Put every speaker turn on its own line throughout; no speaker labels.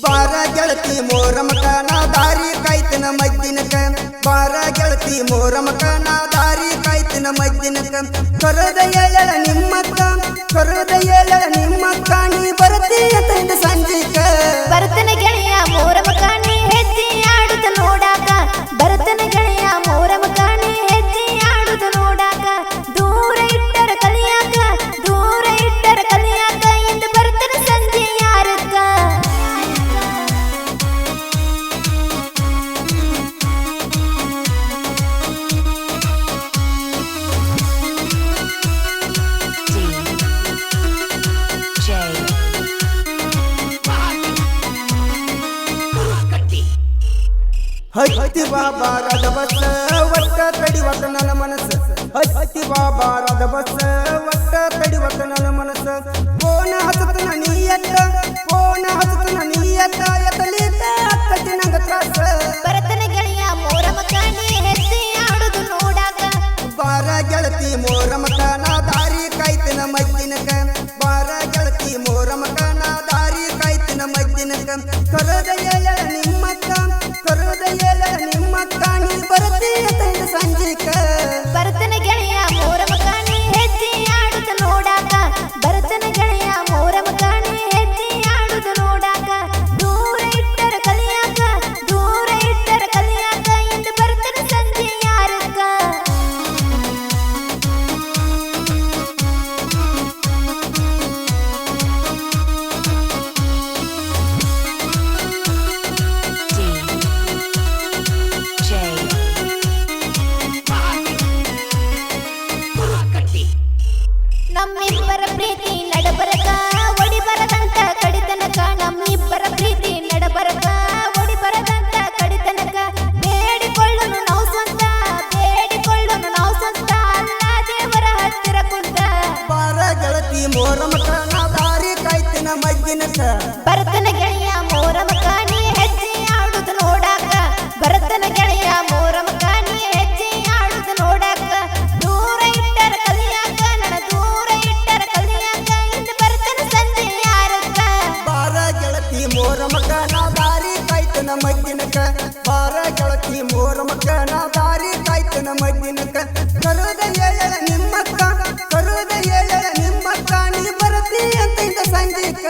ಬಾರ ಗೆಳತಿ ಮೋರಮಕ ನಾ ದಾರಿ ಕಾಯ್ತನ ಮದ್ದಿನಕ ಬಾರ ಗೆಳತಿ ಮೋರಮಕ ನಾ ದಾರಿ ಕಾಯ್ತನ ಮದ್ದಿನಕ ಕರದ ಎಳಳ ನಿಮ್ಮಕ್ಕ ಕರದ ಎಳಳ ನಿಮ್ಮಕ್ಕ ನೀ ಬರ್ತೀಯ ತಂದ ಸಂಜಿಕ
ಬರ್ತನ ಗೆಳೆಯ ಮೋರಮಕ ನೀ ಹೆಜ್ಜೆ ಆಡುತ್ತ ನೋಡಾಕ ಬರ್ತನ ಗೆಳೆಯ ಮೋರಮಕ ನೀ ಹೆಜ್ಜೆ ಆಡುತ್ತ ನೋಡಾಕ ದೂರ ಇಟ್ಟರ ಕಲಿಯಾಕ ದೂರ ಇಟ್ಟರ ಕಲಿಯಾಕ ಎಂದು ಬರ್ತನ ಸಂಜೆ ಯಾರಕ್ಕ
ಹತ್ತಿ ಬಾಬಾರದ ಬಸ್ ಒಟ್ಟ ತಡಿವತ್ತ ನನ್ನ ಮನಸ್ಸು ಹತ್ತಿ ಬಾಬಾರದ ಬಸ್ ಒಟ್ಟ ತಡಿವತ್ತ ನನ್ನ ಮನಸ್ಸು ಫೋನ ಹತ್ತನ ನೀಯತ್ತ ಫೋನ ಹತ್ತನ ನೀಯತ್ತ ಎತ್ತಲಿದ್ದ ಅಕ್ಕತಿ ನಂಗ ತ್ರಾಸ
ಬರ್ತನ ಗೆಳೆಯ ಮೋರಮಕ ನೀ ಹೆಜ್ಜೆ ಆಡುದು ನೋಡಾಕ
ಬಾರ ಗೆಳತಿ ಮೋರಮಕ ನಾ ದಾರಿ ಕಾಯ್ತನ ಮದ್ದಿನಕ ಬಾರ ಗೆಳತಿ ಮೋರಮಕ ನಾ ದಾರಿ ಕಾಯ್ತನ ಮದ್ದಿನಕ ಕರದ ಎಳಳ ನಿಮ್ಮಕ್ಕ ಕರದ ಎಳಳ ನಿಮ್ಮಕ್ಕ ನೀ ಬರ್ತೀಯ ತಂದ ಸಂಜಿಕ
ಬರ್ತನ ಗೆಳೆಯ ಮೋರಮಕ ನೀ ಹೆಜ್ಜೆ ಆಡುತ್ತ ನೋಡಾಕ ಬರ್ತನ ಗೆಳೆಯ ಮೋರಮಕ ನೀ ಹೆಜ್ಜೆ ಆಡುತ್ತ ನೋಡಾಕ ದೂರ ಇಟ್ಟರ ಕಲಿಯಾಕ ದೂರ ಇಟ್ಟರ ಕಲಿಯಾಕ ಎಂದು ಬರ್ತನ ಸಂಜೆ ಯಾರಕ್ಕ ನಮ್ಮಿಬ್ಬರ ಪ್ರೀತಿ ನಡಬರಕ ಒಡಿ ಬರದಂತ ಕಡಿತನಕ ನಮ್ಮಿಬ್ಬರ ಪ್ರೀತಿ ನಡಬರಕ ಒಡಿ ಬರದಂತ ಕಡಿತನಕ ಬೇಡಿಕೊಳ್ಳುನು ನಾವು ಸ್ವಂತ ಬೇಡಿಕೊಳ್ಳುನು ನಾವು ಸ್ವಂತ ಅಲ್ಲ ದೇವರ ಹತ್ತಿರ ಕುಂತ
ಬಾರ ಗೆಳತಿ ಮೋರಮಕ ನಾ ದಾರಿ ಕಾಯ್ತನ ಮದ್ದಿನಕ
ಬರ್ತನ ಗೆಳೆಯ ಮೋರಮಕ ನೀ ಹೆಜ್ಜೆ ಆಡುದು ನೋಡಾಕ ಬರ್ತನ ಗೆಳೆಯ ಮೋರಮಕ ನೀ ಹೆಜ್ಜೆ ಆಡುದು ನೋಡಾಕ ದೂರ ಇಟ್ಟರ ಕಲಿಯಾಕ ನನ್ನ ದೂರ ಇಟ್ಟರ ಕಲಿಯಾಕ ಇಂದು ಬರ್ತನ ಸಂಜೆ ಯಾರಕ್ಕ
ಬಾರ ಗೆಳತಿ ಮೋರಮಕ ನಾ ದಾರಿ ಕಾಯ್ತನ ಮದ್ದಿನಕ ಬಾರ ಗೆಳತಿ ಮೋರಮಕ ನಾ ದಾರಿ ಕಾಯ್ತನ ಮದ್ದಿನಕ ಕರದ ಎಳಳ ನಿಮ್ಮಕ್ಕ ಕರದ ಎಳಳ ನಿಮ್ಮಕ್ಕ ನೀ ಬರ್ತೀಯ ತಂದ ಸಂಜಿಕ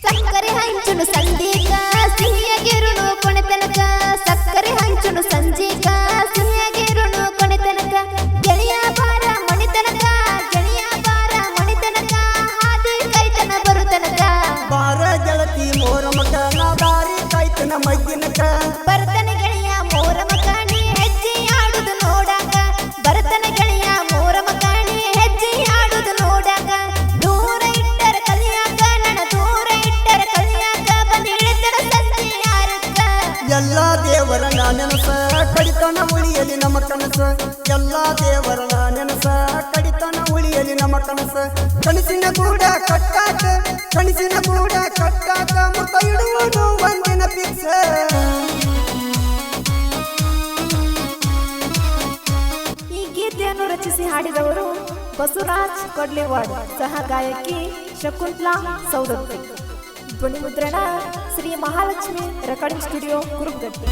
ಸಕ್ಕರೆ ಹಂಚುನು ಸಂಜೀಕ ಸಿಹಿಯಾಗಿರುನು ಕೊನೆತನಕ ಸಕ್ಕರೆ ಹಂಚುನು ಸಂಜೀಕ ಸಿಹಿಯಾಗಿರುನು ಕೊನೆತನಕ ಗೆಳೆಯ ಬಾರ ಮಣಿತನಕ ಗೆಳೆಯ ಬಾರ ಮಣಿತನಕ ಹಾದಿ ಕೈತನ ಬರುತನಕ
ಬಾರ ಗೆಳತಿ ಮೋರಮಕ ನಾ ದಾರಿ ಕಾಯ್ತನ ಮದ್ದಿನಕ
ಬರ್ತನ ಗೆಳೆಯ ಮೋರಮಕ ನೀ ಹೆಜ್ಜೆ ಆಡುದು ನೋಡಾಕ ಬರ್ತನ ಗೆಳೆಯ ಮೋರಮಕ ನೀ ಹೆಜ್ಜೆ ಆಡುದು ನೋಡಾಕ ದೂರ ಇಟ್ಟರ ಕಲಿಯಾಕ ನನ್ನ ದೂರ ಇಟ್ಟರ ಕಲಿಯಾಕ ಬಂದು ಇಳಿತರ ಸಂಜೆ ಯಾರಕ್ಕ
ಎಲ್ಲಾ ದೇವರ ನೆನಸ ಕಡಿತನ ಉಳಿಯಲಿ ನಮ್ಮ ಕನಸ ಎಲ್ಲಾ ದೇವರ ನೆನಸ ಕಡಿತನ ಉಳಿಯಲಿ ನಮ್ಮ ಕನಸ ಕನಸಿನ ಕೂಡ ಕಟ್ಟಾಕ ಕನಸಿನ ಕೂಡ ಕಟ್ಟಾಕ ಮುತ್ತ ಇಡುವುದು ಒಂದಿನ ಫಿಕ್ಸ್
ಈ ಗೀತೆಯನ್ನು ರಚಿಸಿ ಹಾಡಿದವರು ಬಸವರಾಜ್ ಕೊಡ್ಲಿವಾಡ್ ಸಹ ಗಾಯಕಿ ಶಕುಂತಲಾ ಸೌದತ್ತಿ ಧ್ವನಿ ಮುದ್ರಣ ಶ್ರೀ ಮಹಾಲಕ್ಷ್ಮಿ ರೆಕಾರ್ಡಿಂಗ್ ಸ್ಟುಡಿಯೋ ಕುರುಬಗಟ್ಟಿ